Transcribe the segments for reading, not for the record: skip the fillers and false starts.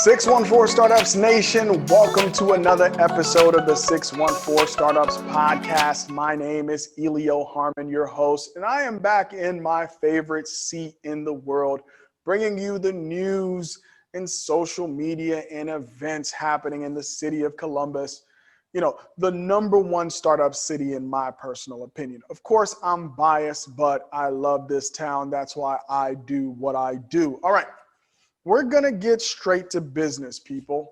614 Startups Nation, welcome to another episode of the 614 Startups Podcast. My name is Elio Harmon, your host, and I am back in my favorite seat in the world, bringing you the news and social media and events happening in the city of Columbus. You know, the number one startup city in my personal opinion. Of course, I'm biased, but I love this town. That's why I do what I do. All right. We're going to get straight to business, people.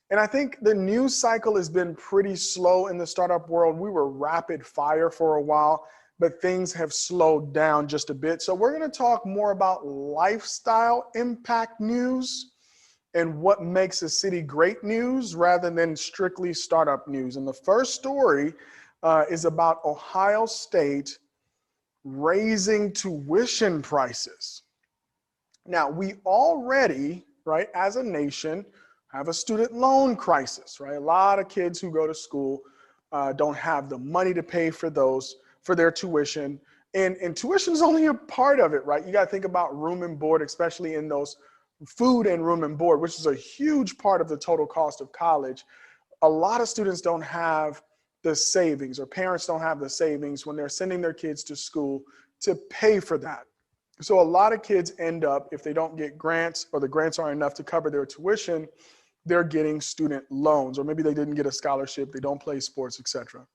And I think the news cycle has been pretty slow in the startup world. We were rapid fire for a while, but things have slowed down just a bit. So we're going to talk more about lifestyle impact news and what makes a city great news rather than strictly startup news. And the first story is about Ohio State raising tuition prices. Now, we already, right, as a nation, have a student loan crisis, right? A lot of kids who go to school don't have the money to pay for their tuition. And tuition is only a part of it, right? You got to think about room and board, especially in those food and room and board, which is a huge part of the total cost of college. A lot of students don't have the savings, or parents don't have the savings when they're sending their kids to school to pay for that. So a lot of kids end up, if they don't get grants or the grants aren't enough to cover their tuition, they're getting student loans, or maybe they didn't get a scholarship, they don't play sports, etc.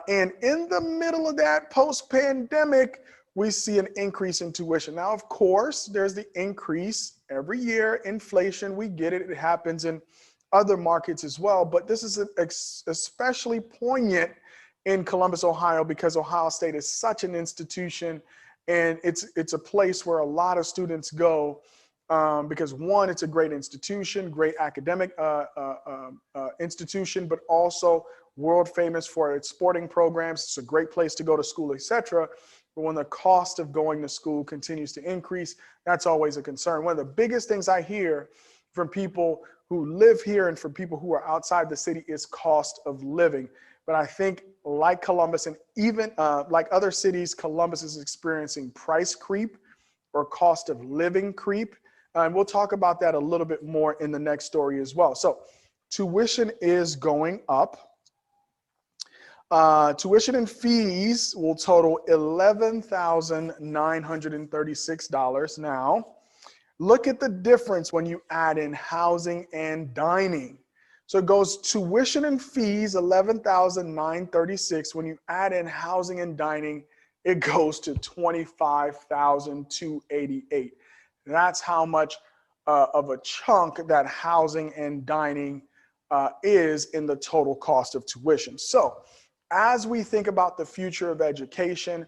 And in the middle of that, post-pandemic, we see an increase in tuition. Now, of course, there's the increase every year, inflation, we get it, it happens in other markets as well, but this is especially poignant in Columbus, Ohio, because Ohio State is such an institution. And it's a place where a lot of students go because, one, it's a great institution, great academic institution, but also world famous for its sporting programs. It's a great place to go to school, etc. But when the cost of going to school continues to increase, that's always a concern. One of the biggest things I hear from people who live here and from people who are outside the city is cost of living. But I think, like Columbus and even like other cities, Columbus is experiencing price creep or cost of living creep. And we'll talk about that a little bit more in the next story as well. So tuition is going up. Tuition and fees will total $11,936. Now, look at the difference when you add in housing and dining. So it goes tuition and fees, $11,936. When you add in housing and dining, it goes to $25,288. That's how much of a chunk that housing and dining is in the total cost of tuition. So as we think about the future of education,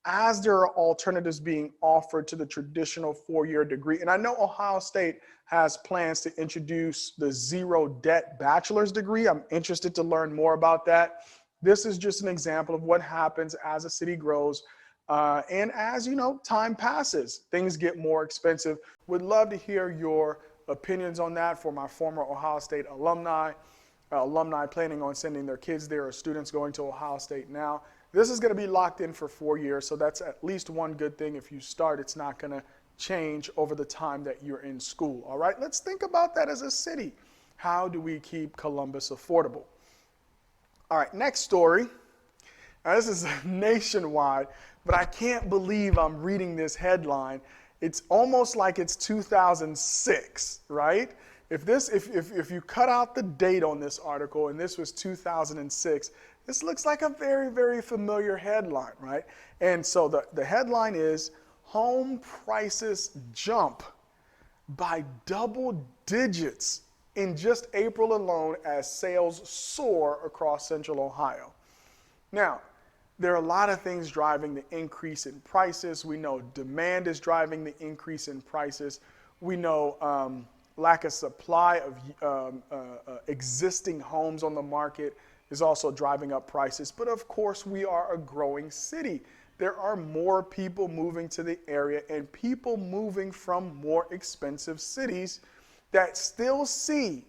as there are alternatives being offered to the traditional four-year degree, and I know Ohio State has plans to introduce the zero debt bachelor's degree. I'm interested to learn more about that. This is just an example of what happens as a city grows. And as you know, time passes, things get more expensive. Would love to hear your opinions on that for my former Ohio State alumni planning on sending their kids there, or students going to Ohio State now. This is going to be locked in for 4 years, so that's at least one good thing. If you start, it's not going to change over the time that you're in school. All right, let's think about that as a city. How do we keep Columbus affordable? All right, next story. Now, this is nationwide, but I can't believe I'm reading this headline. It's almost like it's 2006, right? If you cut out the date on this article and this was 2006, this looks like a very, very familiar headline, right? And so the headline is, home prices jump by double digits in just April alone as sales soar across Central Ohio. Now, there are a lot of things driving the increase in prices. We know demand is driving the increase in prices. We know lack of supply of existing homes on the market is also driving up prices. But of course, we are a growing city. There are more people moving to the area and people moving from more expensive cities that still see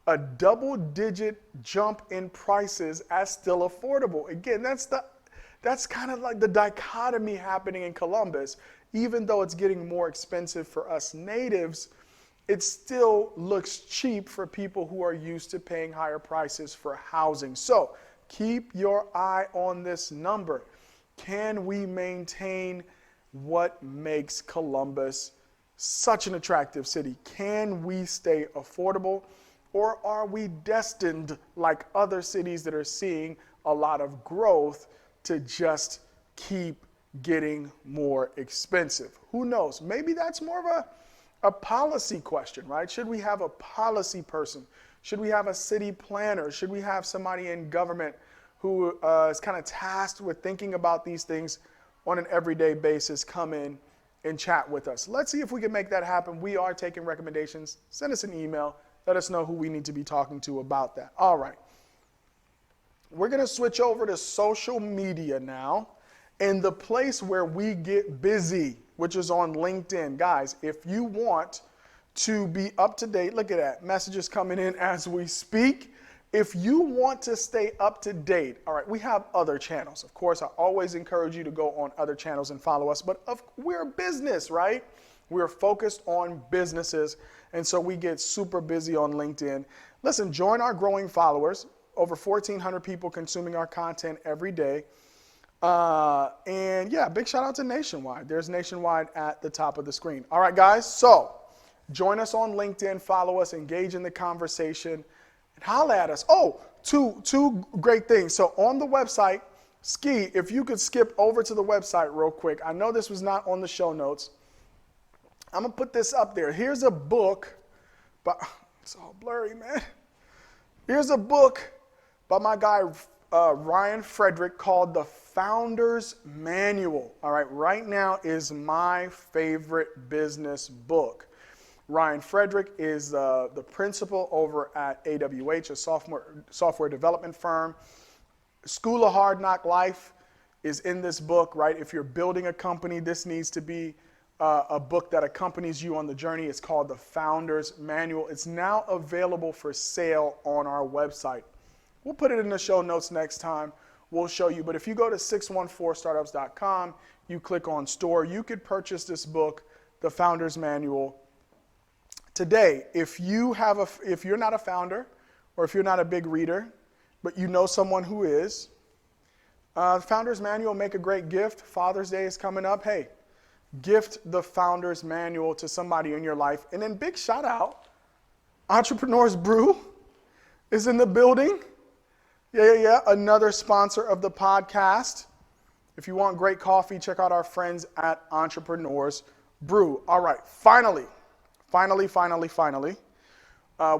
a double-digit jump in prices as still affordable. Again, that's kind of like the dichotomy happening in Columbus. Even though it's getting more expensive for us natives, it still looks cheap for people who are used to paying higher prices for housing. So keep your eye on this number. Can we maintain what makes Columbus such an attractive city? Can we stay affordable, or are we destined, like other cities that are seeing a lot of growth, to just keep getting more expensive? Who knows? Maybe that's more of a policy question, right? Should we have a policy person? Should we have a city planner? Should we have somebody in government who is kind of tasked with thinking about these things on an everyday basis come in and chat with us? Let's see if we can make that happen. We are taking recommendations. Send us an email. Let us know who we need to be talking to about that. All right. We're going to switch over to social media now, and the place where we get busy, which is on LinkedIn. Guys, if you want to be up to date, look at that. Messages coming in as we speak. If you want to stay up to date, all right, we have other channels. Of course, I always encourage you to go on other channels and follow us, but we're a business, right? We're focused on businesses, and so we get super busy on LinkedIn. Listen, join our growing followers, over 1,400 people consuming our content every day. And yeah, big shout out to Nationwide. There's Nationwide at the top of the screen. All right, guys, so join us on LinkedIn, follow us, engage in the conversation, and holla at us. Oh, two great things. So on the website, Ski, if you could skip over to the website real quick. I know this was not on the show notes. I'm going to put this up there. Here's a book, but it's all blurry, man. Here's a book by my guy, Ryan Frederick, called The Founder's Manual. All right, right now is my favorite business book. Ryan Frederick is the principal over at AWH, a software development firm. School of Hard Knock Life is in this book, right? If you're building a company, this needs to be a book that accompanies you on the journey. It's called The Founder's Manual. It's now available for sale on our website. We'll put it in the show notes next time. We'll show you. But if you go to 614startups.com, you click on store, you could purchase this book, The Founder's Manual, today. If you're not a founder, or if you're not a big reader, but you know someone who is, Founder's Manual, make a great gift. Father's Day is coming up. Hey, gift the Founder's Manual to somebody in your life. And then big shout out, Entrepreneurs Brew is in the building. Yeah. Another sponsor of the podcast. If you want great coffee, check out our friends at Entrepreneurs Brew. All right, finally,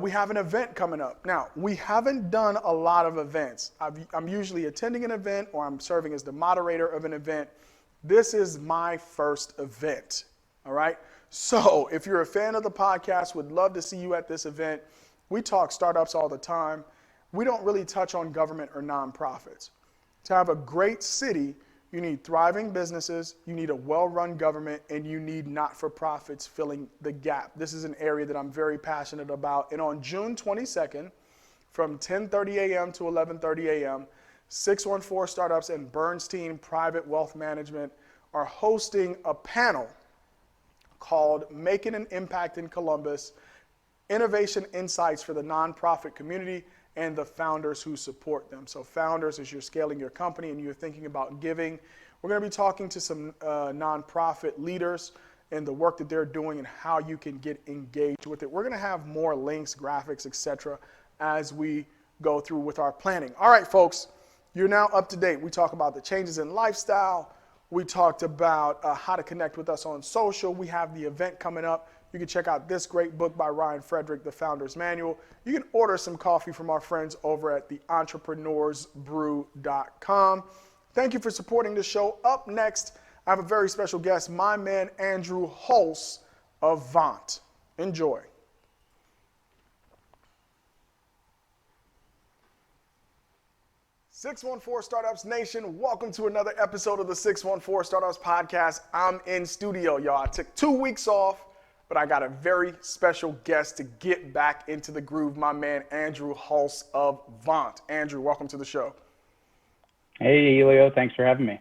we have an event coming up. Now, we haven't done a lot of events. I'm usually attending an event, or I'm serving as the moderator of an event. This is my first event, all right? So if you're a fan of the podcast, would love to see you at this event. We talk startups all the time. We don't really touch on government or nonprofits. To have a great city, you need thriving businesses, you need a well-run government, and you need not-for-profits filling the gap. This is an area that I'm very passionate about. And on June 22nd, from 10:30 a.m. to 11:30 a.m., 614 Startups and Bernstein Private Wealth Management are hosting a panel called Making an Impact in Columbus, Innovation Insights for the Nonprofit Community and the Founders who Support Them. So founders, as you're scaling your company and you're thinking about giving, we're going to be talking to some nonprofit leaders and the work that they're doing and how you can get engaged with it. We're going to have more links, graphics, etc. as we go through with our planning. All right, folks, you're now up to date. We talk about the changes in lifestyle. We talked about how to connect with us on social. We have the event coming up. You can check out this great book by Ryan Frederick, The Founder's Manual. You can order some coffee from our friends over at the entrepreneursbrew.com. Thank you for supporting the show. Up next, I have a very special guest, my man Andrew Hulse of Vohnt. Enjoy. "614 Startups Nation, welcome to another episode of the 614 Startups Podcast. I'm in studio, y'all. I took 2 weeks off, but I got a very special guest to get back into the groove, my man Andrew Hulse of Vohnt. Andrew, welcome to the show. Hey, Elio, thanks for having me.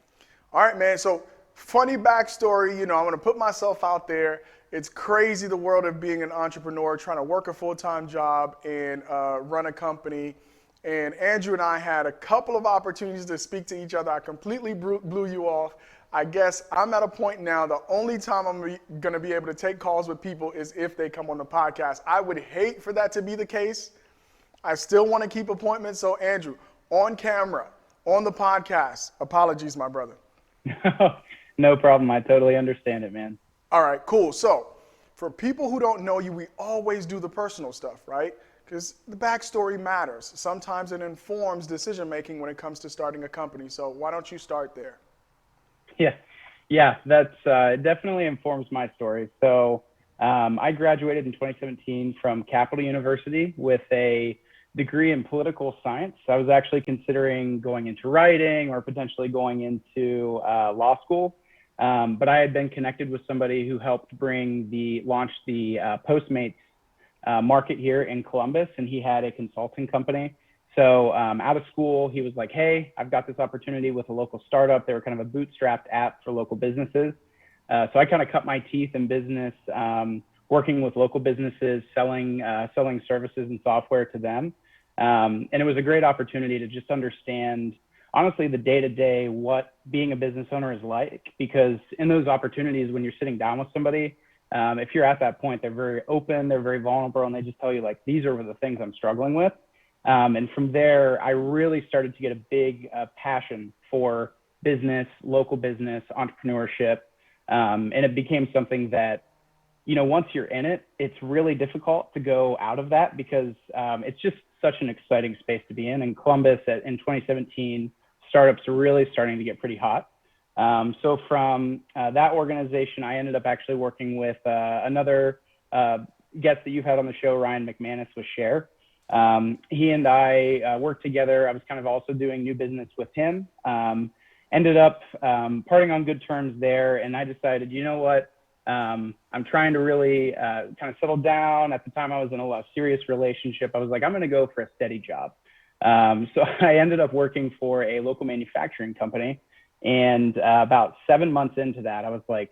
All right, man. So funny backstory, I'm going to put myself out there. It's crazy, the world of being an entrepreneur, trying to work a full-time job and run a company. And Andrew and I had a couple of opportunities to speak to each other. I completely blew you off. I guess I'm at a point now, the only time I'm going to be able to take calls with people is if they come on the podcast. I would hate for that to be the case. I still want to keep appointments. So Andrew, on camera, on the podcast, apologies, my brother. No problem. I totally understand it, man. All right, cool. So for people who don't know you, we always do the personal stuff, right? Because the backstory matters. Sometimes it informs decision making when it comes to starting a company. So why don't you start there? Yeah, that's it definitely informs my story. So I graduated in 2017 from Capital University with a degree in political science. I was actually considering going into writing or potentially going into law school. But I had been connected with somebody who helped launch the Postmates market here in Columbus, and he had a consulting company. So out of school, he was like, hey, I've got this opportunity with a local startup. They were kind of a bootstrapped app for local businesses. So I kind of cut my teeth in business, working with local businesses, selling services and software to them. And it was a great opportunity to just understand, honestly, the day-to-day, what being a business owner is like, because in those opportunities, when you're sitting down with somebody, if you're at that point, they're very open, they're very vulnerable, and they just tell you, like, these are the things I'm struggling with. And from there, I really started to get a big passion for business, local business, entrepreneurship. And it became something that, once you're in it, it's really difficult to go out of that because it's just such an exciting space to be in. In Columbus in 2017, startups are really starting to get pretty hot. So from that organization, I ended up actually working with another guest that you've had on the show, Ryan McManus with Share. He and I worked together. I was kind of also doing new business with him. Ended up parting on good terms there. And I decided, you know what? I'm trying to really kind of settle down. At the time, I was in a serious relationship. I was like, I'm going to go for a steady job. So I ended up working for a local manufacturing company. And about 7 months into that, I was like,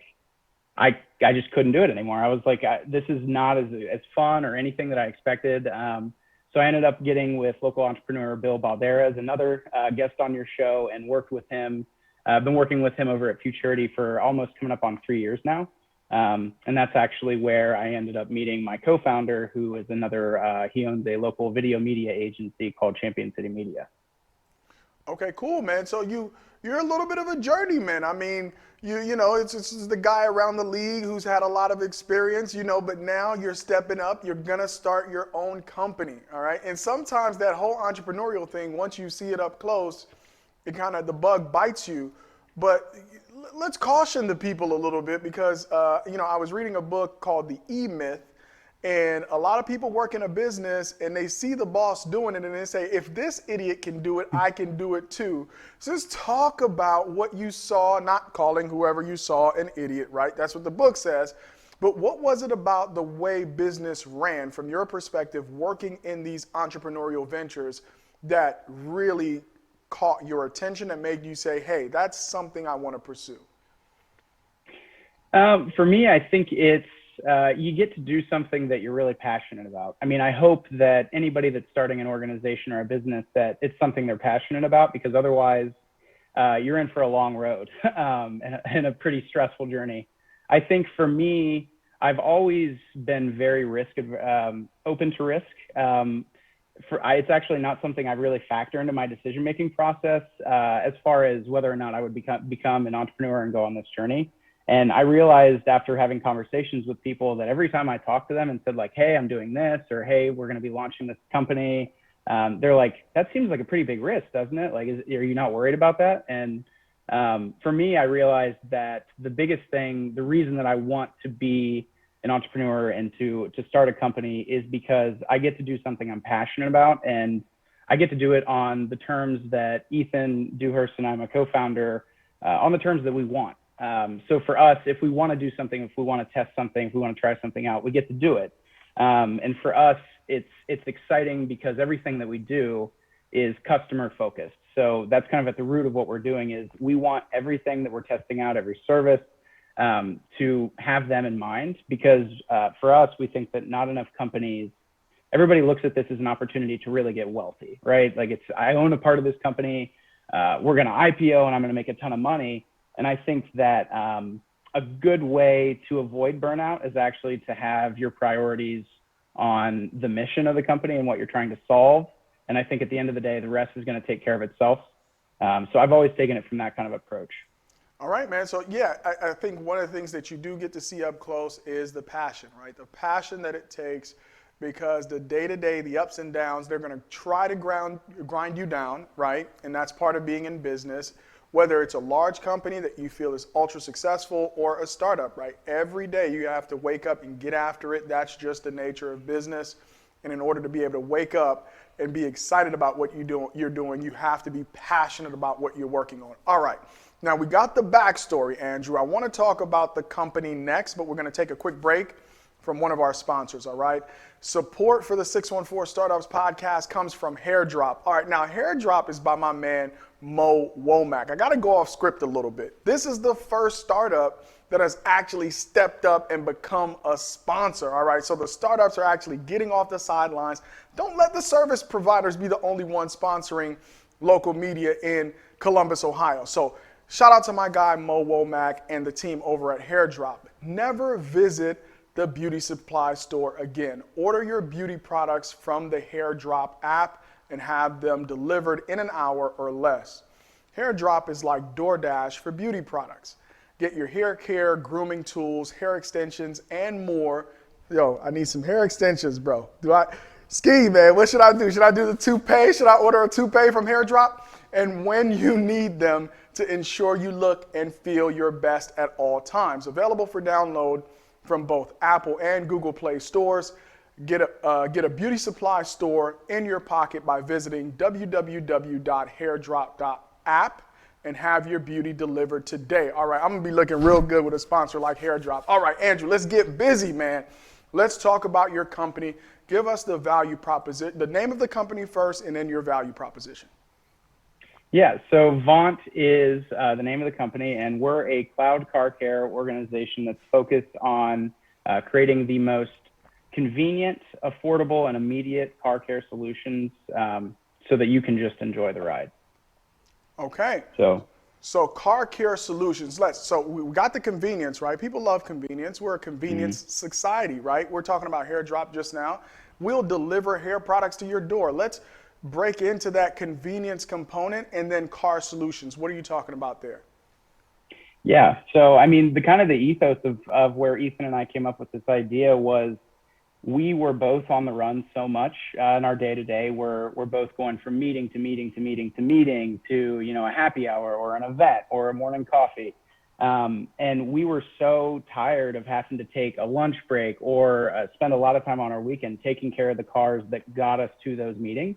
I just couldn't do it anymore. I was like, this is not as fun or anything that I expected. So I ended up getting with local entrepreneur Bill Balderas, another guest on your show, and worked with him. I've been working with him over at Futurity for almost coming up on 3 years now. And that's actually where I ended up meeting my co-founder, who is he owns a local video media agency called Champion City Media. Okay, cool, man. So you're a little bit of a journeyman. I mean, it's the guy around the league who's had a lot of experience, but now you're stepping up. You're gonna start your own company, all right? And sometimes that whole entrepreneurial thing, once you see it up close, the bug bites you. But let's caution the people a little bit because I was reading a book called The E-Myth. And a lot of people work in a business and they see the boss doing it and they say, if this idiot can do it, I can do it too. So just talk about what you saw, not calling whoever you saw an idiot, right? That's what the book says. But what was it about the way business ran from your perspective, working in these entrepreneurial ventures that really caught your attention and made you say, hey, that's something I want to pursue? For me, I think it's, you get to do something that you're really passionate about. I mean, I hope that anybody that's starting an organization or a business, that it's something they're passionate about, because otherwise you're in for a long road and a pretty stressful journey. I think for me, I've always been very open to risk. It's actually not something I really factor into my decision-making process as far as whether or not I would become an entrepreneur and go on this journey. And I realized after having conversations with people that every time I talked to them and said, like, hey, I'm doing this, or hey, we're going to be launching this company, they're like, that seems like a pretty big risk, doesn't it? Like, are you not worried about that? And for me, I realized that the biggest thing, the reason that I want to be an entrepreneur and to start a company is because I get to do something I'm passionate about, and I get to do it on the terms that Ethan Dewhurst and I, my co-founder, on the terms that we want. So for us, if we want to do something, if we want to test something, if we want to try something out, we get to do it. And for us, it's exciting because everything that we do is customer focused. So that's kind of at the root of what we're doing is we want everything that we're testing out, every service, to have them in mind, because for us, we think that not enough companies, everybody looks at this as an opportunity to really get wealthy, right? Like I own a part of this company, we're going to IPO and I'm going to make a ton of money. And I think that a good way to avoid burnout is actually to have your priorities on the mission of the company and what you're trying to solve. And I think at the end of the day, the rest is going to take care of itself. So I've always taken it from that kind of approach. All right, man. So yeah, I think one of the things that you do get to see up close is the passion, right? The passion that it takes, because the day-to-day, the ups and downs, they're going to try to grind you down, right? And that's part of being in business. Whether it's a large company that you feel is ultra successful or a startup, right? Every day you have to wake up and get after it. That's just the nature of business. And in order to be able to wake up and be excited about what you're doing, you have to be passionate about what you're working on. All right. Now we got the backstory, Andrew. I want to talk about the company next, but we're going to take a quick break from one of our sponsors, all right? Support for the 614 Startups podcast comes from Hairdrop. All right, now Hairdrop is by my man, Mo Womack. I got to go off script a little bit. This is the first startup that has actually stepped up and become a sponsor, all right? So the startups are actually getting off the sidelines. Don't let the service providers be the only ones sponsoring local media in Columbus, Ohio. So shout out to my guy, Mo Womack, and the team over at Hairdrop. Never visit the beauty supply store again. Order your beauty products from the Hairdrop app and have them delivered in an hour or less. Hairdrop is like DoorDash for beauty products. Get your hair care, grooming tools, hair extensions, and more. Yo, I need some hair extensions, bro. Ski, man, what should I do? Should I do the toupee? Should I order a toupee from Hairdrop? And when you need them to ensure you look and feel your best at all times. Available for download from both Apple and Google Play stores. Get a beauty supply store in your pocket by visiting www.hairdrop.app and have your beauty delivered today. All right, I'm gonna be looking real good with a sponsor like Hairdrop. All right, Andrew, let's get busy, man. Let's talk about your company. Give us the value proposition, the name of the company first, and then your value proposition. Yeah, so Vohnt is the name of the company, and we're a cloud car care organization that's focused on creating the most convenient, affordable, and immediate car care solutions so that you can just enjoy the ride. Okay. So car care solutions. So we got the convenience, right? People love convenience. We're a convenience society, right? We're talking about Hairdrop just now. We'll deliver hair products to your door. Let's break into that convenience component, and then car solutions. What are you talking about there? Yeah, so I mean, the ethos of where Ethan and I came up with this idea was we were both on the run so much in our day to day. We're both going from meeting to meeting to meeting to meeting to, you know, a happy hour or an event or a morning coffee. And we were so tired of having to take a lunch break or spend a lot of time on our weekend taking care of the cars that got us to those meetings.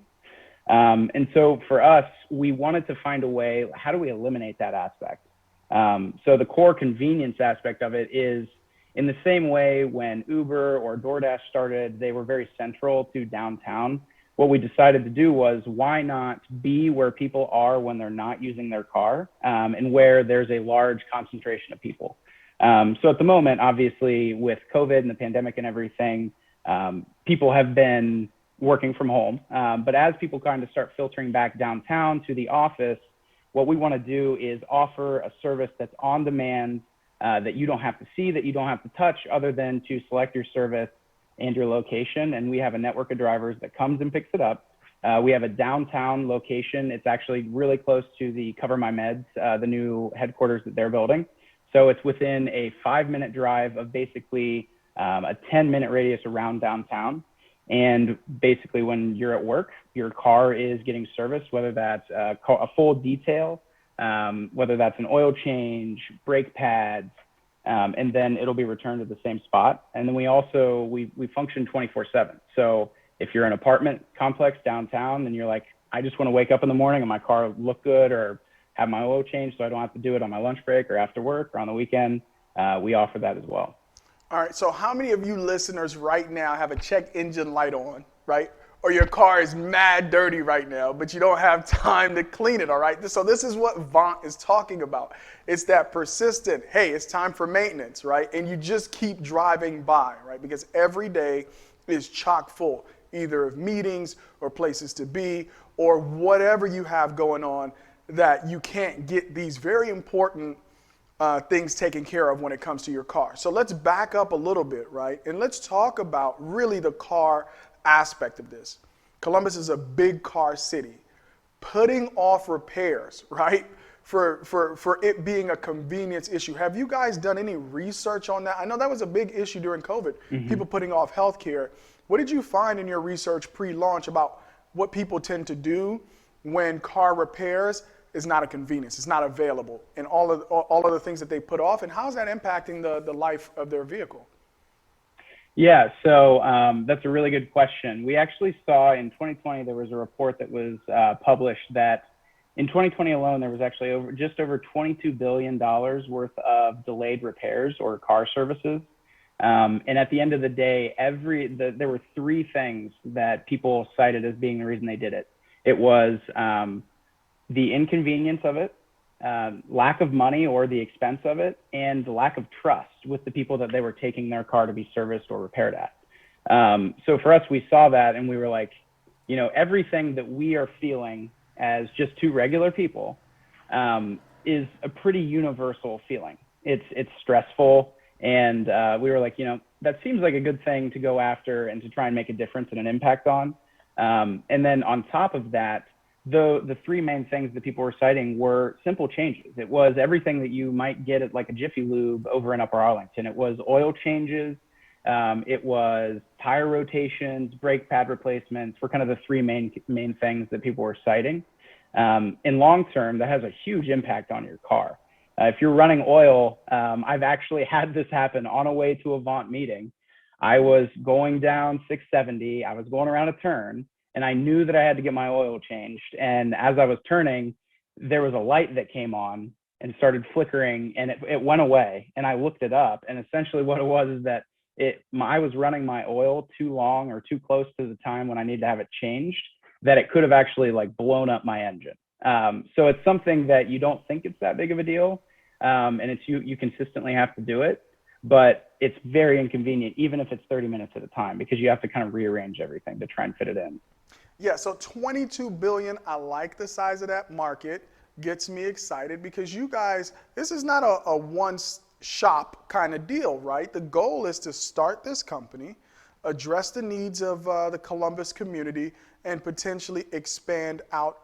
And so for us, we wanted to find a way, how do we eliminate that aspect? So the core convenience aspect of it is in the same way when Uber or DoorDash started, they were very central to downtown. What we decided to do was, why not be where people are when they're not using their car, and where there's a large concentration of people. So at the moment, obviously with COVID and the pandemic and everything, people have been working from home. But as people kind of start filtering back downtown to the office, what we want to do is offer a service that's on demand, that you don't have to see, that you don't have to touch, other than to select your service and your location. And we have a network of drivers that comes and picks it up. We have a downtown location. It's actually really close to the Cover My Meds, the new headquarters that they're building. So it's within a 5-minute drive of basically a 10-minute radius around downtown. And basically when you're at work, your car is getting serviced, whether that's a full detail, whether that's an oil change, brake pads, and then it'll be returned to the same spot. And then we also, we function 24/7. So if you're an apartment complex downtown and you're like, I just want to wake up in the morning and my car look good, or have my oil changed so I don't have to do it on my lunch break or after work or on the weekend, we offer that as well. All right, so how many of you listeners right now have a check engine light on, right? or your car is mad dirty right now, but you don't have time to clean it, all right? So this is what Vohnt is talking about. It's that persistent, hey, it's time for maintenance, right? And you just keep driving by, right? Because every day is chock full, either of meetings or places to be or whatever you have going on that you can't get these very important things taken care of when it comes to your car. So let's back up a little bit, right? And let's talk about really the car aspect of this. Columbus is a big car city. Putting off repairs, right? For it being a convenience issue. Have you guys done any research on that? I know that was a big issue during COVID, people putting off healthcare. What did you find in your research pre-launch about what people tend to do when car repairs is not a convenience, it's not available, and all of the things that they put off, and how's that impacting the life of their vehicle? Yeah, so that's a really good question. We actually saw in 2020, there was a report that was published that in 2020 alone, there was actually just over $22 billion worth of delayed repairs or car services. And at the end of the day, there were three things that people cited as being the reason they did it. It was the inconvenience of it, lack of money or the expense of it, and the lack of trust with the people that they were taking their car to be serviced or repaired at. So for us, we saw that and we were like, everything that we are feeling as just two regular people is a pretty universal feeling. It's stressful. And we were like, that seems like a good thing to go after and to try and make a difference and an impact on. And then on top of that, the three main things that people were citing were simple changes. It was everything that you might get at like a Jiffy Lube over in Upper Arlington. It was oil changes. It was tire rotations, brake pad replacements were kind of the three main things that people were citing. In long term, that has a huge impact on your car. If you're running oil, I've actually had this happen on a way to a Vohnt meeting. I was going down 670. I was going around a turn, and I knew that I had to get my oil changed. And as I was turning, there was a light that came on and started flickering, and it went away. And I looked it up, and essentially what it was is that I was running my oil too long or too close to the time when I need to have it changed, that it could have actually like blown up my engine. So it's something that you don't think it's that big of a deal. And it's you consistently have to do it, but it's very inconvenient, even if it's 30 minutes at a time, because you have to kind of rearrange everything to try and fit it in. Yeah, so 22 billion, I like the size of that market, gets me excited because you guys, this is not a one-shop kind of deal, right? The goal is to start this company, address the needs of the Columbus community, and potentially expand out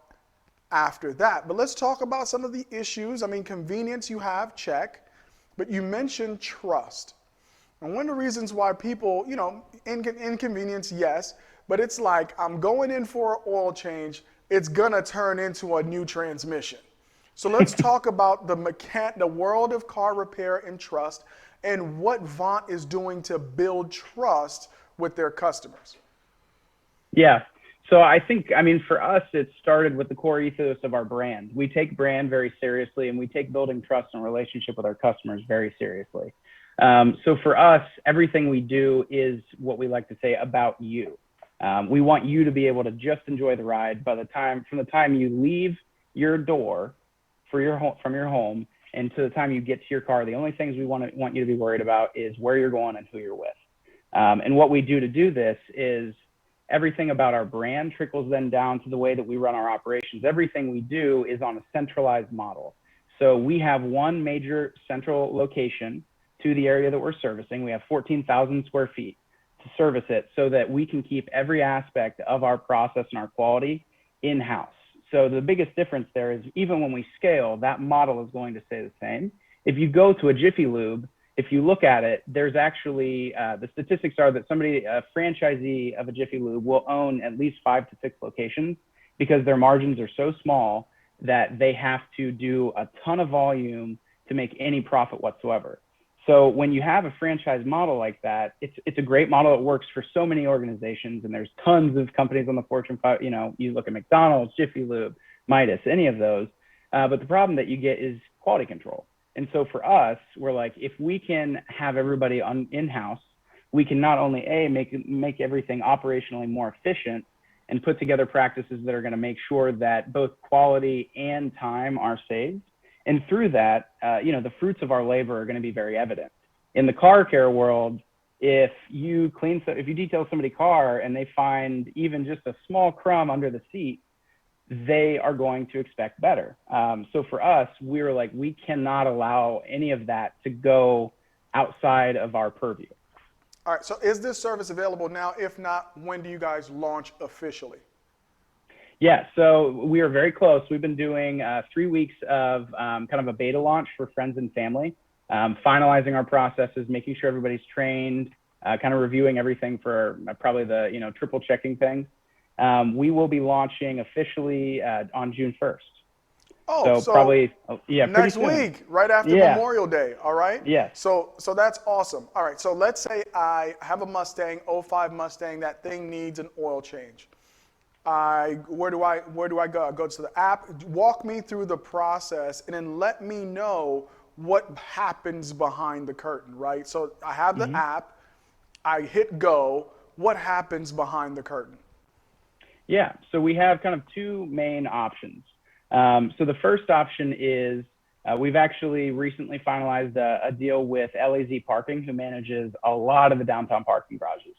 after that. But let's talk about some of the issues. I mean, convenience you have, check, but you mentioned trust. And one of the reasons why people, inconvenience, yes, but it's like, I'm going in for an oil change, it's gonna turn into a new transmission. So let's talk about the world of car repair and trust and what Vohnt is doing to build trust with their customers. Yeah. So I think, for us, it started with the core ethos of our brand. We take brand very seriously, and we take building trust and relationship with our customers very seriously. So for us, everything we do is what we like to say about you. We want you to be able to just enjoy the ride from the time you leave your door from your home and to the time you get to your car. The only things we want you to be worried about is where you're going and who you're with. And what we do to do this is everything about our brand trickles then down to the way that we run our operations. Everything we do is on a centralized model. So we have one major central location to the area that we're servicing. We have 14,000 square feet to service it so that we can keep every aspect of our process and our quality in-house. So the biggest difference there is even when we scale, that model is going to stay the same. If you go to a Jiffy Lube, if you look at it, there's actually, the statistics are that a franchisee of a Jiffy Lube will own at least 5 to 6 locations because their margins are so small that they have to do a ton of volume to make any profit whatsoever. So when you have a franchise model like that, it's a great model. It works for so many organizations, and there's tons of companies on the Fortune 5. You look at McDonald's, Jiffy Lube, Midas, any of those. But the problem that you get is quality control. And so for us, we're like, if we can have everybody in-house, we can not only make everything operationally more efficient, and put together practices that are going to make sure that both quality and time are saved. And through that, the fruits of our labor are going to be very evident. In the car care world, if you detail somebody's car and they find even just a small crumb under the seat, they are going to expect better. So for us, we were like, we cannot allow any of that to go outside of our purview. All right, so is this service available now? If not, when do you guys launch officially? Yeah, so we are very close. We've been doing 3 weeks of kind of a beta launch for friends and family, finalizing our processes, making sure everybody's trained, kind of reviewing everything for probably the triple checking things. We will be launching officially on June 1st. Oh, so probably next pretty soon. Week, right after Memorial Day. All right. Yes. So that's awesome. All right. So let's say I have a Mustang, '05 Mustang. That thing needs an oil change. Where do I go? I go to the app. Walk me through the process, and then let me know what happens behind the curtain. Right. So I have the app. I hit go. What happens behind the curtain? Yeah. So we have kind of two main options. So the first option is we've actually recently finalized a deal with LAZ Parking, who manages a lot of the downtown parking garages.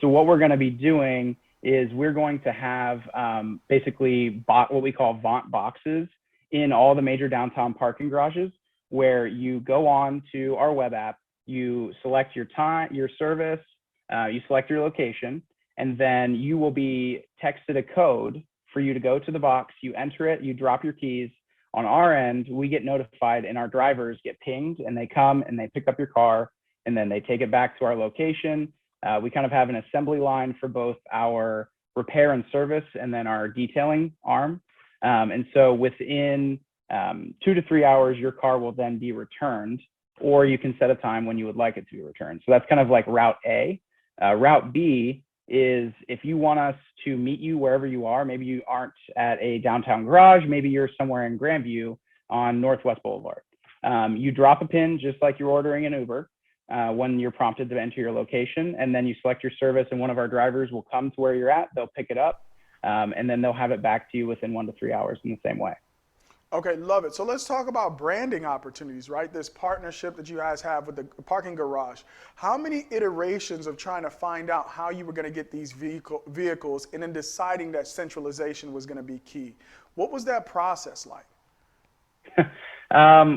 So what we're going to be doing is we're going to have basically what we call Vohnt boxes in all the major downtown parking garages, where you go on to our web app, you select your time, your service, you select your location, and then you will be texted a code for you to go to the box. You enter it, you drop your keys. On our end, we get notified and our drivers get pinged, and they come and they pick up your car, and then they take it back to our location. We kind of have an assembly line for both our repair and service and then our detailing arm. And so within 2 to 3 hours, your car will then be returned, or you can set a time when you would like it to be returned. So that's kind of like route A. Route B is if you want us to meet you wherever you are. Maybe you aren't at a downtown garage, maybe you're somewhere in Grandview on Northwest Boulevard. You drop a pin just like you're ordering an Uber when you're prompted to enter your location, and then you select your service, and one of our drivers will come to where you're at, they'll pick it up, and then they'll have it back to you within 1 to 3 hours in the same way. Okay, love it. So let's talk about branding opportunities, right? This partnership that you guys have with the parking garage. How many iterations of trying to find out how you were going to get these vehicles and then deciding that centralization was going to be key? What was that process like?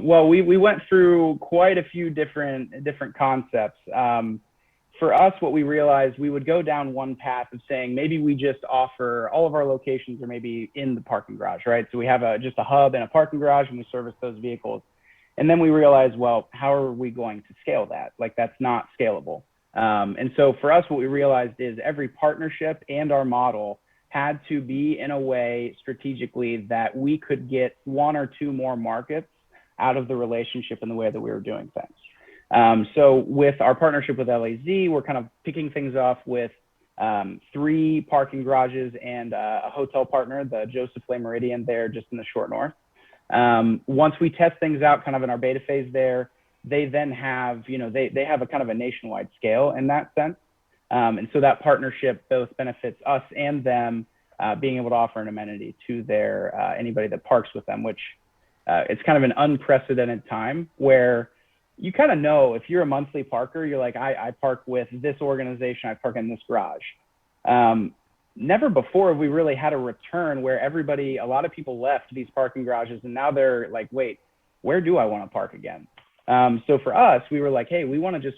Well, we went through quite a few different concepts. For us, what we realized, we would go down one path of saying maybe we just offer all of our locations or maybe in the parking garage, right? So we have just a hub and a parking garage, and we service those vehicles. And then we realized, well, how are we going to scale that? Like, that's not scalable. And so for us, what we realized is every partnership and our model had to be in a way strategically that we could get 1 or 2 more markets out of the relationship in the way that we were doing things. So with our partnership with LAZ, we're kind of picking things off with 3 parking garages and a hotel partner, the Joseph Le Méridien there just in the short north. Once we test things out kind of in our beta phase there, they then have, they have a kind of a nationwide scale in that sense. And so that partnership both benefits us and them being able to offer an amenity to their anybody that parks with them, which it's kind of an unprecedented time where you kind of know if you're a monthly parker, you're like, I park with this organization, I park in this garage. Never before have we really had a return where a lot of people left these parking garages and now they're like, wait, where do I want to park again? So for us, we were like, hey, we want to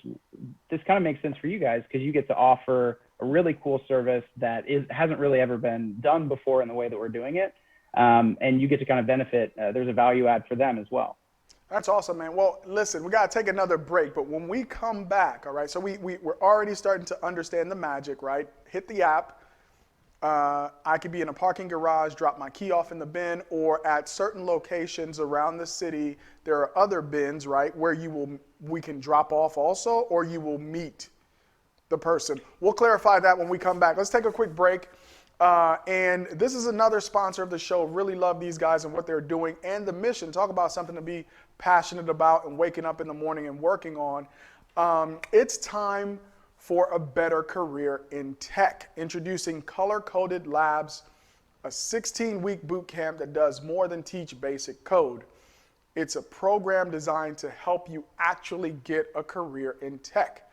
this kind of makes sense for you guys because you get to offer a really cool service that hasn't really ever been done before in the way that we're doing it. And you get to kind of benefit. There's a value add for them as well. That's awesome, man. Well, listen, we got to take another break, but when we come back, all right, so we're already starting to understand the magic, right? Hit the app. I could be in a parking garage, drop my key off in the bin, or at certain locations around the city, there are other bins, right, where we can drop off also, or you will meet the person. We'll clarify that when we come back. Let's take a quick break. And this is another sponsor of the show. Really love these guys and what they're doing and the mission. Talk about something to be passionate about and waking up in the morning and working on. It's time for a better career in tech. Introducing Color Coded Labs, a 16-week boot camp that does more than teach basic code. It's a program designed to help you actually get a career in tech.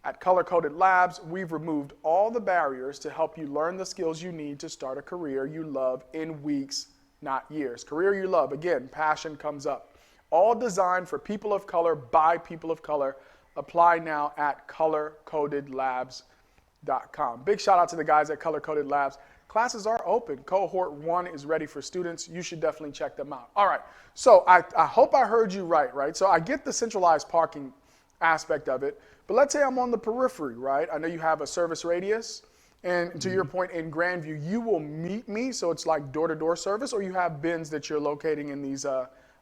At Color Coded Labs, we've removed all the barriers to help you learn the skills you need to start a career you love in weeks, not years. Career you love, again, passion comes up. All designed for people of color by people of color. Apply now at colorcodedlabs.com. Big shout out to the guys at Color Coded Labs. Classes are open. Cohort 1 is ready for students. You should definitely check them out. All right, so I hope I heard you right? So I get the centralized parking aspect of it, but let's say I'm on the periphery, right? I know you have a service radius, and to your point, in Grandview, you will meet me, so it's like door-to-door service, or you have bins that you're locating in these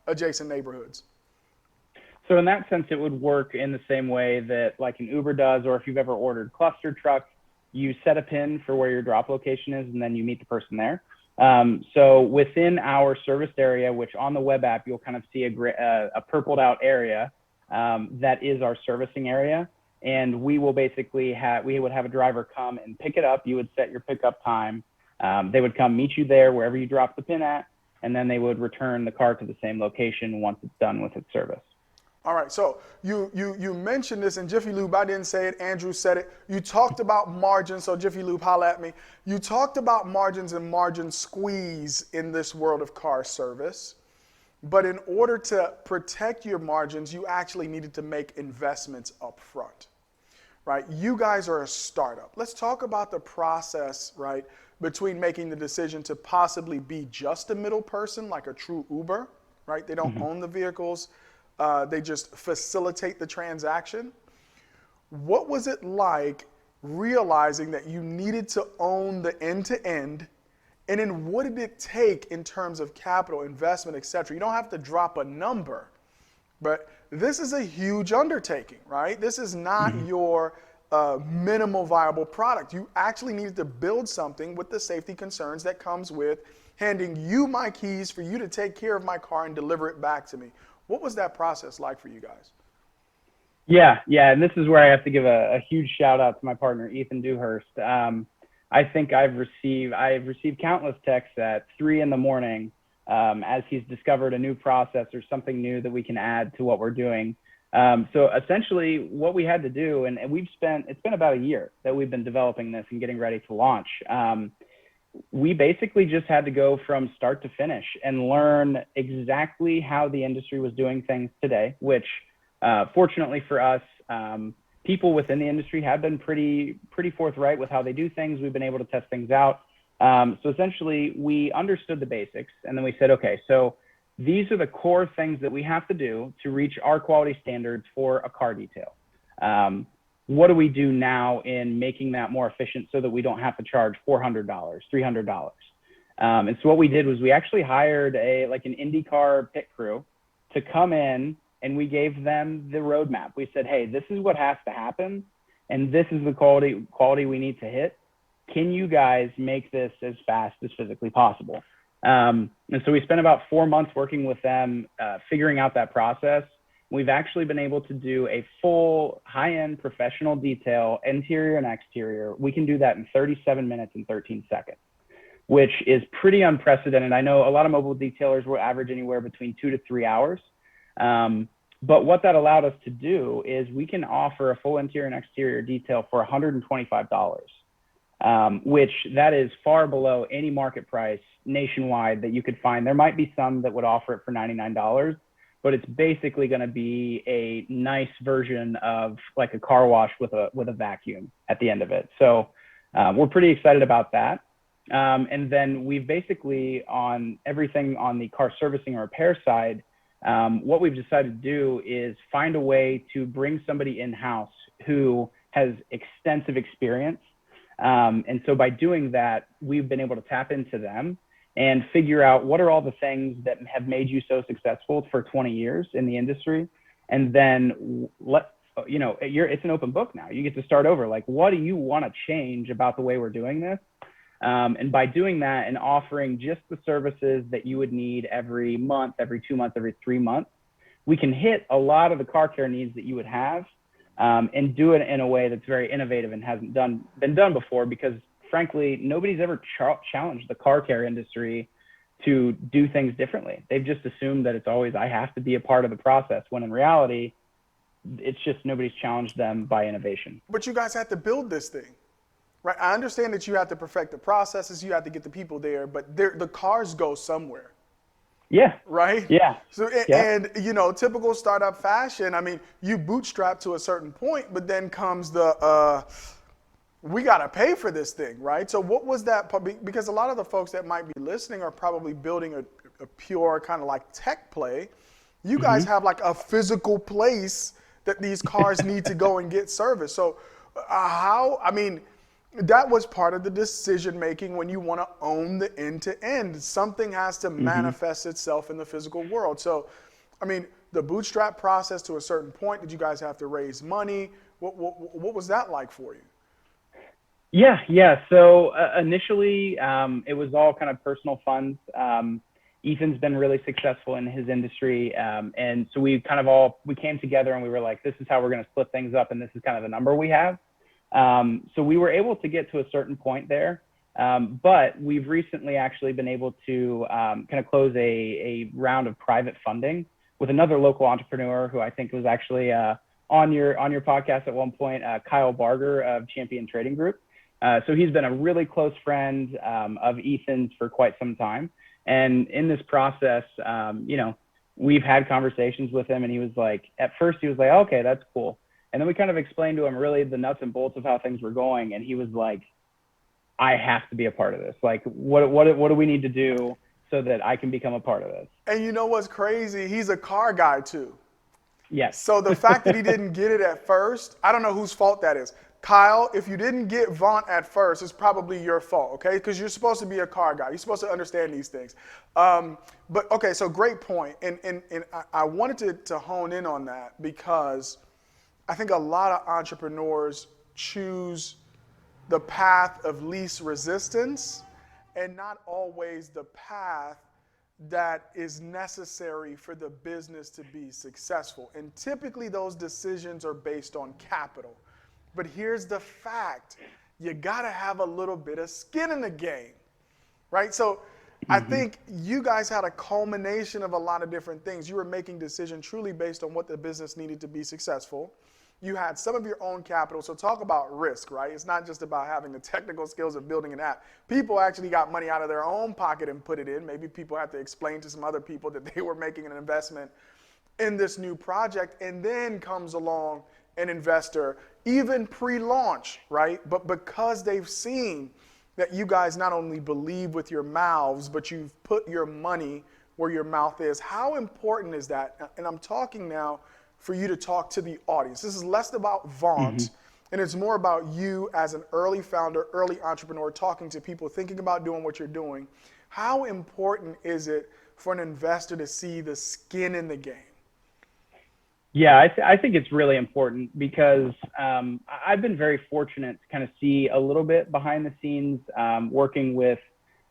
adjacent neighborhoods? So in that sense, it would work in the same way that like an Uber does, or if you've ever ordered cluster trucks, you set a pin for where your drop location is, and then you meet the person there. So within our service area, which on the web app, you'll kind of see a purpled out area that is our servicing area. And we will basically we would have a driver come and pick it up. You would set your pickup time. They would come meet you there, wherever you drop the pin at, and then they would return the car to the same location once it's done with its service. All right, so you mentioned this in Jiffy Lube. I didn't say it, Andrew said it. You talked about margins, so Jiffy Lube, holla at me. You talked about margins and margin squeeze in this world of car service. But in order to protect your margins, you actually needed to make investments up front, right? You guys are a startup. Let's talk about the process, right, between making the decision to possibly be just a middle person, like a true Uber, right? They don't own the vehicles. They just facilitate the transaction. What was it like realizing that you needed to own the end-to-end? And then what did it take in terms of capital, investment, et cetera? You don't have to drop a number, but this is a huge undertaking, right? This is not your minimal viable product. You actually needed to build something with the safety concerns that comes with handing you my keys for you to take care of my car and deliver it back to me. What was that process like for you guys? Yeah, and this is where I have to give a huge shout out to my partner, Ethan Dewhurst. I think I've received countless texts at 3 a.m. As he's discovered a new process or something new that we can add to what we're doing. So essentially what we had to do, and it's been about a year that we've been developing this and getting ready to launch. We basically just had to go from start to finish and learn exactly how the industry was doing things today, which fortunately for us, people within the industry have been pretty forthright with how they do things. We've been able to test things out. So essentially we understood the basics, and then we said, okay, so these are the core things that we have to do to reach our quality standards for a car detail. What do we do now in making that more efficient so that we don't have to charge $400, $300? And so what we did was we actually hired an IndyCar pit crew to come in, and we gave them the roadmap. We said, hey, this is what has to happen, and this is the quality we need to hit. Can you guys make this as fast as physically possible? And so we spent about 4 months working with them, figuring out that process. We've actually been able to do a full high-end professional detail, interior and exterior. We can do that in 37 minutes and 13 seconds, which is pretty unprecedented. I know a lot of mobile detailers will average anywhere between 2 to 3 hours. But what that allowed us to do is we can offer a full interior and exterior detail for $125, which that is far below any market price nationwide that you could find. There might be some that would offer it for $99, but it's basically going to be a nice version of like a car wash with a vacuum at the end of it. So we're pretty excited about that. And then we've basically, on everything on the car servicing and repair side, what we've decided to do is find a way to bring somebody in-house who has extensive experience. And so by doing that, we've been able to tap into them and figure out what are all the things that have made you so successful for 20 years in the industry. And then it's an open book now. You get to start over. Like, what do you want to change about the way we're doing this? And by doing that and offering just the services that you would need every month, every 2 months, every 3 months, we can hit a lot of the car care needs that you would have and do it in a way that's very innovative and hasn't been done before, because frankly, nobody's ever challenged the car care industry to do things differently. They've just assumed that it's always, I have to be a part of the process, when in reality, it's just nobody's challenged them by innovation. But you guys had to build this thing, right? I understand that you have to perfect the processes, you have to get the people there, but the cars go somewhere. Yeah. Right? Yeah. So, Yeah. and you know, typical startup fashion, I mean, you bootstrap to a certain point, but then comes the, we got to pay for this thing, right? So what was that? Because a lot of the folks that might be listening are probably building a pure kind of like tech play. You guys have like a physical place that these cars need to go and get service. So I mean, that was part of the decision making when you want to own the end to end. Something has to manifest itself in the physical world. So, I mean, the bootstrap process to a certain point, did you guys have to raise money? What was that like for you? Yeah. So initially, it was all kind of personal funds. Ethan's been really successful in his industry. And so we came together and we were like, this is how we're going to split things up. And this is kind of the number we have. So we were able to get to a certain point there. But we've recently actually been able to kind of close a round of private funding with another local entrepreneur who I think was actually on your podcast at one point, Kyle Barger of Champion Trading Group. So he's been a really close friend of Ethan's for quite some time. And in this process, you know, we've had conversations with him, and he was like, at first he was like, okay, that's cool. And then we kind of explained to him really the nuts and bolts of how things were going. And he was like, I have to be a part of this. Like, what do we need to do so that I can become a part of this? And you know what's crazy? He's a car guy too. Yes. So the fact that he didn't get it at first, I don't know whose fault that is. Kyle, if you didn't get Vohnt at first, it's probably your fault, okay? Because you're supposed to be a car guy. You're supposed to understand these things. But okay, so great point. And I wanted to hone in on that because I think a lot of entrepreneurs choose the path of least resistance and not always the path that is necessary for the business to be successful. And typically those decisions are based on capital. But here's the fact. You got to have a little bit of skin in the game, right? So I think you guys had a culmination of a lot of different things. You were making decisions truly based on what the business needed to be successful. You had some of your own capital. So talk about risk, right? It's not just about having the technical skills of building an app. People actually got money out of their own pocket and put it in. Maybe people had to explain to some other people that they were making an investment in this new project. And then comes along an investor, even pre-launch, right? But because they've seen that you guys not only believe with your mouths, but you've put your money where your mouth is. How important is that? And I'm talking now for you to talk to the audience. This is less about Vohnt, and it's more about you as an early founder, early entrepreneur, talking to people, thinking about doing what you're doing. How important is it for an investor to see the skin in the game? Yeah, I think it's really important because I've been very fortunate to kind of see a little bit behind the scenes working with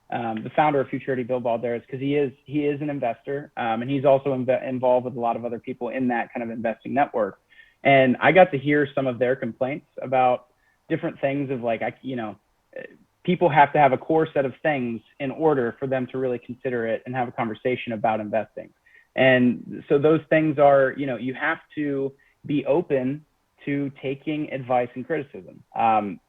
the founder of Futurity, Bill Balderas, because he is an investor, and he's also involved with a lot of other people in that kind of investing network. And I got to hear some of their complaints about different things of like, people have to have a core set of things in order for them to really consider it and have a conversation about investing. And so those things are, you have to be open to taking advice and criticism.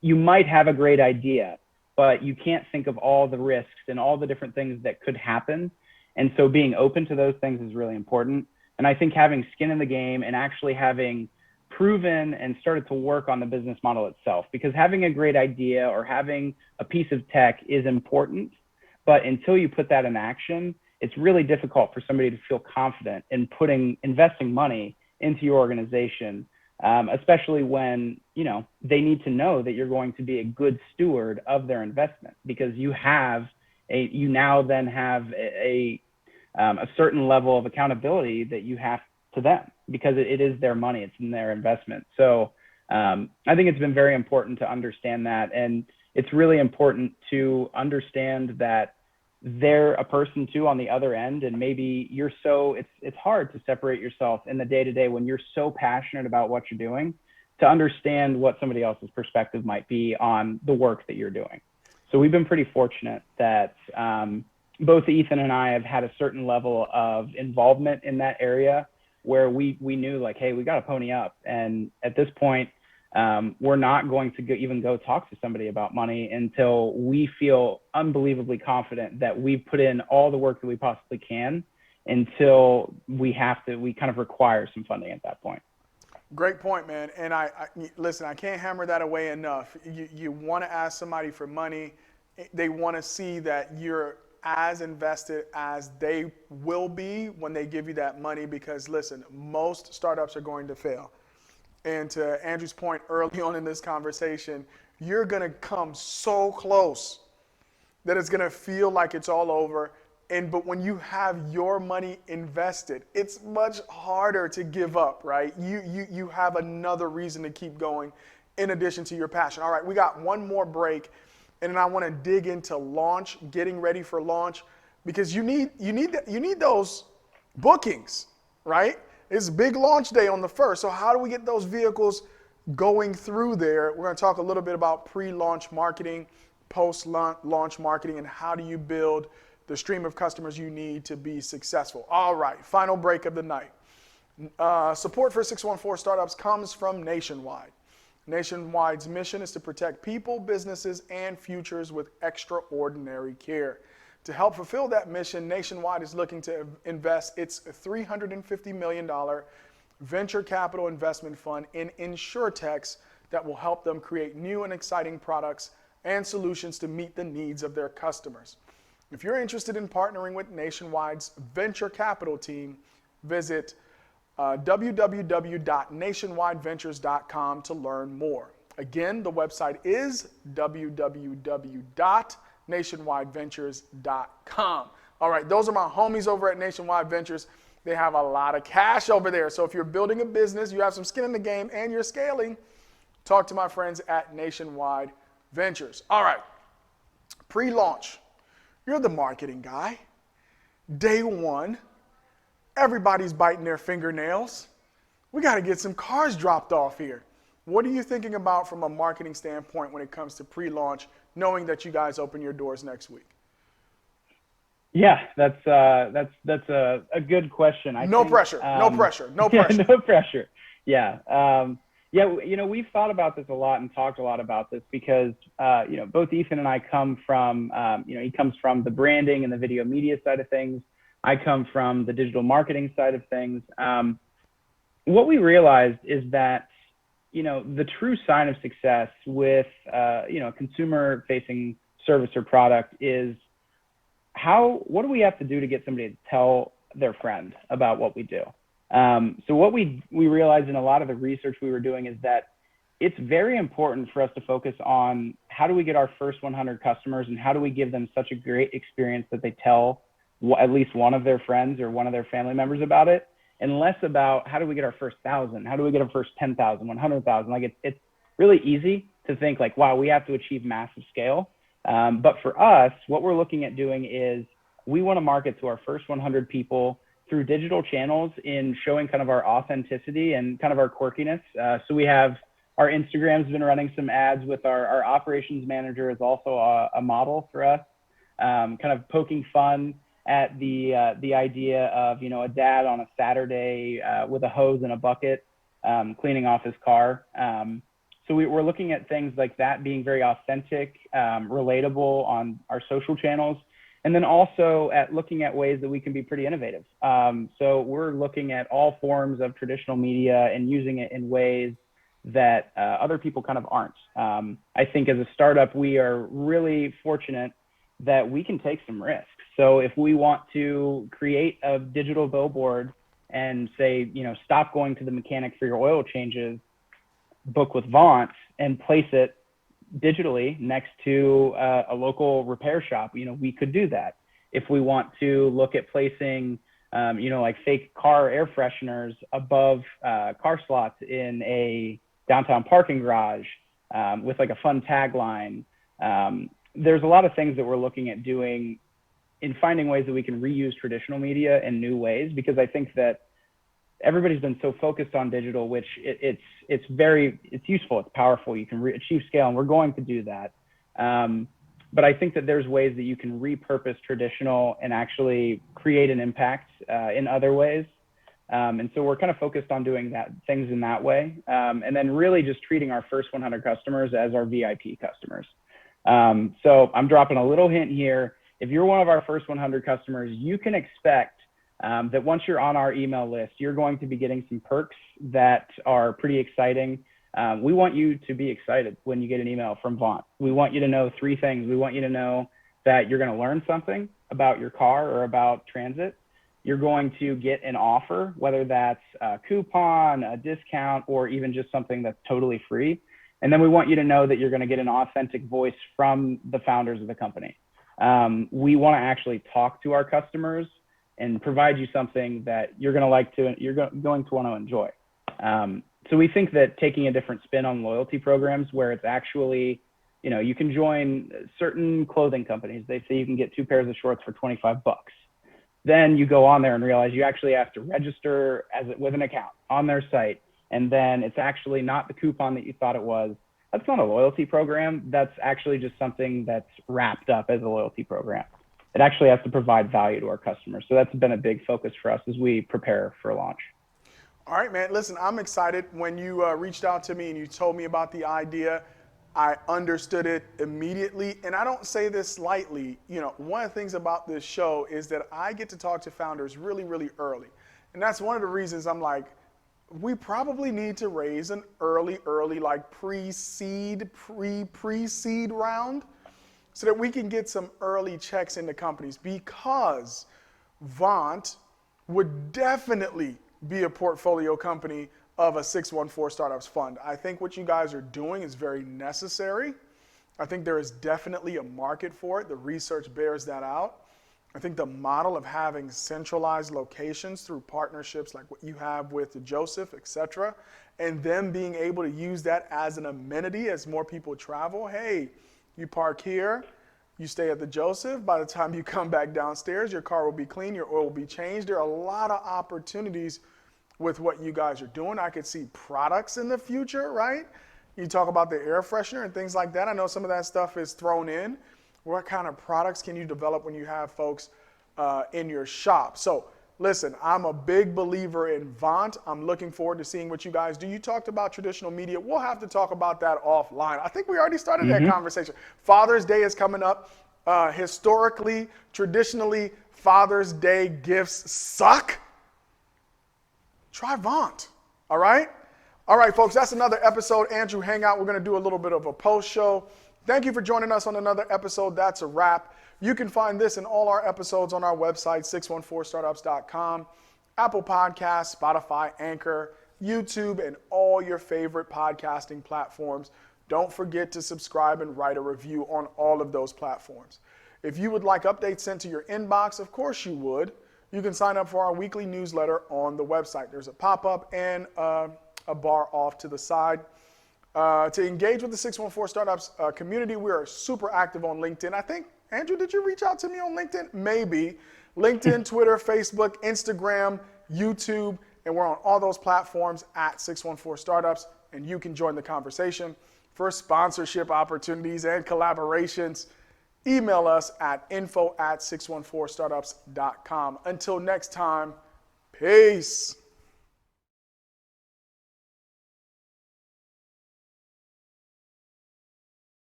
You might have a great idea, but you can't think of all the risks and all the different things that could happen. And so being open to those things is really important. And I think having skin in the game and actually having proven and started to work on the business model itself, because having a great idea or having a piece of tech is important, but until you put that in action, it's really difficult for somebody to feel confident in investing money into your organization, especially when, they need to know that you're going to be a good steward of their investment, because you now then have a certain level of accountability that you have to them, because it is their money, it's in their investment. So I think it's been very important to understand that. And it's really important to understand that they're a person too on the other end. And maybe it's hard to separate yourself in the day-to-day when you're so passionate about what you're doing to understand what somebody else's perspective might be on the work that you're doing. So we've been pretty fortunate that both Ethan and I have had a certain level of involvement in that area where we knew like, hey, we got to pony up. And at this point, we're not going to even go talk to somebody about money until we feel unbelievably confident that we've put in all the work that we possibly can, until we kind of require some funding at that point. Great point, man. And I listen, I can't hammer that away enough. You want to ask somebody for money. They want to see that you're as invested as they will be when they give you that money, because listen, most startups are going to fail. And to Andrew's point early on in this conversation, you're going to come so close that it's going to feel like it's all over. But when you have your money invested, it's much harder to give up, right? You have another reason to keep going in addition to your passion. All right, we got one more break, and then I want to dig into launch, getting ready for launch, because you need those bookings, right? It's big launch day on the 1st. So how do we get those vehicles going through there? We're going to talk a little bit about pre-launch marketing, post-launch marketing, and how do you build the stream of customers you need to be successful. All right, final break of the night. Support for 614 Startups comes from Nationwide. Nationwide's mission is to protect people, businesses, and futures with extraordinary care. To help fulfill that mission, Nationwide is looking to invest its $350 million venture capital investment fund in insurtechs that will help them create new and exciting products and solutions to meet the needs of their customers. If you're interested in partnering with Nationwide's venture capital team, visit www.nationwideventures.com to learn more. Again, the website is www.nationwideventures.com. All right, those are my homies over at Nationwide Ventures. They have a lot of cash over there. So if you're building a business, you have some skin in the game, and you're scaling, talk to my friends at Nationwide Ventures. All right, pre-launch. You're the marketing guy. Day one, everybody's biting their fingernails. We got to get some cars dropped off here. What are you thinking about from a marketing standpoint when it comes to pre-launch, knowing that you guys open your doors next week? Yeah, that's a good question. No pressure. No pressure. Yeah. We've thought about this a lot and talked a lot about this because, both Ethan and I come from, he comes from the branding and the video media side of things. I come from the digital marketing side of things. What we realized is that, the true sign of success with, consumer facing service or product is what do we have to do to get somebody to tell their friend about what we do? So what we realized in a lot of the research we were doing is that it's very important for us to focus on how do we get our first 100 customers and how do we give them such a great experience that they tell at least one of their friends or one of their family members about it, and less about how do we get our first 1,000, how do we get our first 10,000, 100,000. Like it's really easy to think like, wow, we have to achieve massive scale. But for us, what we're looking at doing is we want to market to our first 100 people through digital channels in showing kind of our authenticity and kind of our quirkiness. So we have our Instagram's been running some ads with our operations manager is also a model for us, kind of poking fun at the idea of, a dad on a Saturday with a hose and a bucket cleaning off his car. So we're looking at things like that being very authentic, relatable on our social channels. And then also at looking at ways that we can be pretty innovative. So we're looking at all forms of traditional media and using it in ways that other people kind of aren't. I think as a startup, we are really fortunate that we can take some risks. So if we want to create a digital billboard and say, stop going to the mechanic for your oil changes, book with Vohnt, and place it digitally next to a local repair shop, we could do that. If we want to look at placing, like fake car air fresheners above car slots in a downtown parking garage with like a fun tagline, there's a lot of things that we're looking at doing in finding ways that we can reuse traditional media in new ways, because I think that everybody's been so focused on digital, which it's useful, it's powerful, you can achieve scale, and we're going to do that. But I think that there's ways that you can repurpose traditional and actually create an impact in other ways. And so we're kind of focused on doing things in that way. And then really just treating our first 100 customers as our VIP customers. So I'm dropping a little hint here. If you're one of our first 100 customers, you can expect that once you're on our email list, you're going to be getting some perks that are pretty exciting. We want you to be excited when you get an email from Vohnt. We want you to know 3 things. We want you to know that you're going to learn something about your car or about transit. You're going to get an offer, whether that's a coupon, a discount, or even just something that's totally free. And then we want you to know that you're going to get an authentic voice from the founders of the company. We want to actually talk to our customers and provide you something that you're going to want to enjoy. So we think that taking a different spin on loyalty programs where it's actually, you can join certain clothing companies. They say you can get 2 pairs of shorts for $25. Then you go on there and realize you actually have to register with an account on their site. And then it's actually not the coupon that you thought it was. That's not a loyalty program. That's actually just something that's wrapped up as a loyalty program. It actually has to provide value to our customers. So that's been a big focus for us as we prepare for launch. All right, man. Listen, I'm excited. When you reached out to me and you told me about the idea, I understood it immediately. And I don't say this lightly. One of the things about this show is that I get to talk to founders really, really early. And that's one of the reasons I'm like, we probably need to raise an early, like pre-seed round so that we can get some early checks into companies, because Vohnt would definitely be a portfolio company of a 614 Startups Fund. I think what you guys are doing is very necessary. I think there is definitely a market for it. The research bears that out. I think the model of having centralized locations through partnerships like what you have with Joseph, et cetera, and them being able to use that as an amenity as more people travel. Hey, you park here, you stay at the Joseph. By the time you come back downstairs, your car will be clean, your oil will be changed. There are a lot of opportunities with what you guys are doing. I could see products in the future, right? You talk about the air freshener and things like that. I know some of that stuff is thrown in. What kind of products can you develop when you have folks in your shop? So listen, I'm a big believer in Vohnt. I'm looking forward to seeing what you guys do. You talked about traditional media. We'll have to talk about that offline. I think we already started that conversation. Father's Day is coming up. Historically, traditionally, Father's Day gifts suck. Try Vohnt, all right? All right, folks, that's another episode, Andrew Hangout. We're going to do a little bit of a post show. Thank you for joining us on another episode. That's a wrap. You can find this and all our episodes on our website, 614startups.com, Apple Podcasts, Spotify, Anchor, YouTube, and all your favorite podcasting platforms. Don't forget to subscribe and write a review on all of those platforms. If you would like updates sent to your inbox, of course you would. You can sign up for our weekly newsletter on the website. There's a pop-up and a bar off to the side. To engage with the 614 Startups community, we are super active on LinkedIn. I think, Andrew, did you reach out to me on LinkedIn? Maybe. LinkedIn, Twitter, Facebook, Instagram, YouTube, and we're on all those platforms at 614 Startups, and you can join the conversation. For sponsorship opportunities and collaborations, email us at info@614startups.com. Until next time, peace.